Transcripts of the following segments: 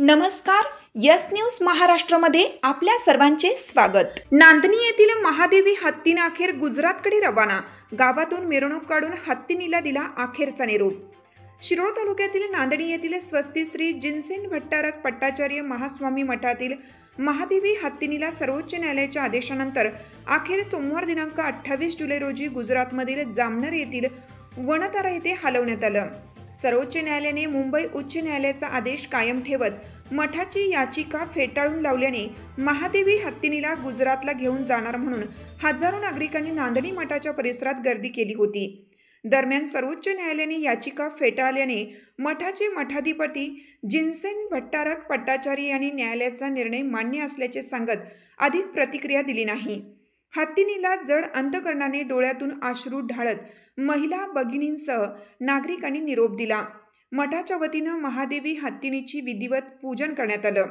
नमस्कार, yes news महाराष्ट्रामध्ये आपल्या सर्वांचे स्वागत। नांदणी येथील महादेवी हत्तीने अखेर गुजरातकडे रवाना। गावातून मिरवणूक काढून हत्तीनीला दिला अखेरचा निरोप। शिरोळ तालुक्यातील नांदणी येथील स्वस्ती श्री जिनसेन भट्टारक पट्टाचार्य महास्वामी मठातील महादेवी हत्तीनीला सर्वोच्च न्यायालयाच्या आदेशानंतर अखेर सोमवार दिनांक 28 जुलै रोजी गुजरातमधील जामनर येथील वनतारा येथे हलवण्यात आलं। सर्वोच्च न्यायालयाने मुंबई उच्च न्यायालयाचा आदेश कायम ठेवत मठाची याचिका फेटाळून लावल्याने महादेवी हत्तीनीला गुजरातला घेऊन जाणार म्हणून हजारो नागरिकांनी नांदणी मठाच्या परिसरात गर्दी केली होती। दरम्यान सर्वोच्च न्यायालयाने याचिका फेटाळल्याने मठाचे मठाधिपती जिनसेन भट्टारक पट्टाचार्य यांनी न्यायालयाचा निर्णय मान्य असल्याचे सांगत अधिक प्रतिक्रिया दिली नाही। हत्तीनीला जड अंतकरणाने डोळ्यातून अश्रू ढाळत महिला भगिनींसह नागरिकांनी निरोप दिला। मठाच्या वतीनं महादेवी हत्तीनीची विधिवत पूजन करण्यात आलं।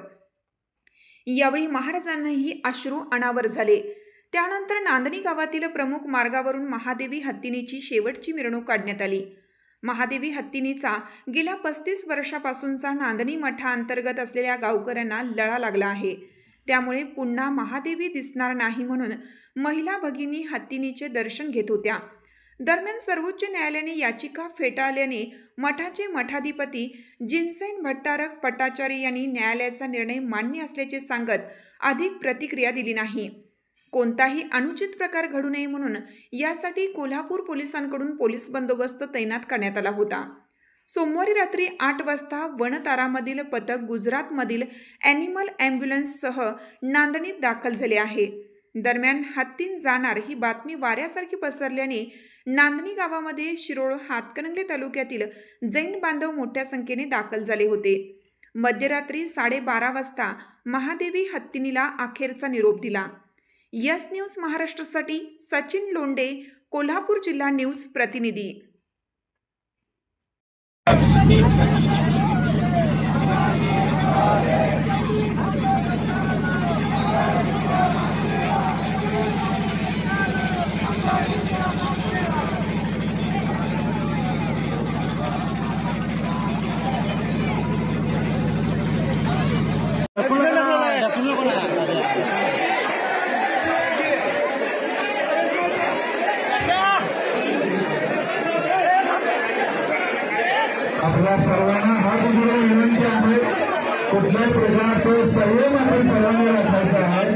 यावेळी महाराजांनाही अश्रू अनावर झाले। त्यानंतर नांदणी गावातील प्रमुख मार्गावरून महादेवी हत्तीनीची शेवटची मिरवणूक काढण्यात आली। महादेवी हत्तीनीचा गेल्या 35 वर्षापासूनचा नांदणी मठाअंतर्गत असलेल्या गावकऱ्यांना लळा लागला आहे। त्यामुळे पुन्हा महादेवी दिसणार नाही म्हणून महिला भगिनी हत्तीनीचे दर्शन घेत होत्या। दरम्यान सर्वोच्च न्यायालयाने याचिका फेटाळल्याने मठाचे मठाधिपती जिनसेन भट्टारक पट्टाचार्य यांनी न्यायालयाचा निर्णय मान्य असल्याचे सांगत अधिक प्रतिक्रिया दिली नाही। कोणताही अनुचित प्रकार घडू नये म्हणून यासाठी कोल्हापूर पोलिसांकडून पोलीस बंदोबस्त तैनात करण्यात आला होता। सोमवारी रात्री 8 वाजता वनतारामधील पथक गुजरातमधील ॲनिमल ॲम्ब्युलन्ससह नांदणीत दाखल झाले आहे। दरम्यान हत्तीन जाणार ही बातमी वाऱ्यासारखी पसरल्याने नांदणी गावामध्ये शिरोळ हातकणंगले तालुक्यातील जैन बांधव मोठ्या संख्येने दाखल झाले होते। मध्यरात्री 12:30 वाजता महादेवी हत्तीनीला अखेरचा निरोप दिला। यस न्यूज महाराष्ट्रासाठी सचिन लोंडे, कोल्हापूर जिल्हा न्यूज प्रतिनिधी। आपल्या सर्वांना हात जोडून विनंती आहे, कुठल्याही प्रकारचं संयम आपण सर्वांनी राखायचा आहे।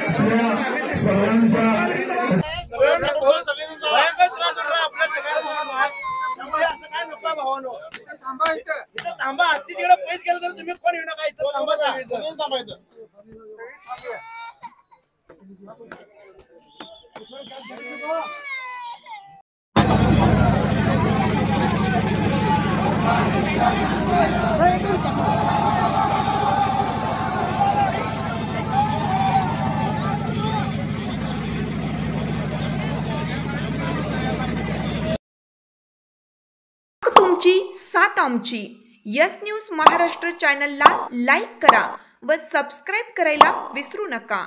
आपल्या सर्वांचा थांबा, हत्ती तिकडे पैस केलं तर तुम्ही कोण येऊ नका इथं थांबायचं। तुमची साथ आमची। यस न्यूज महाराष्ट्र चॅनलला लाईक करा व सबस्क्राईब करायला विसरू नका।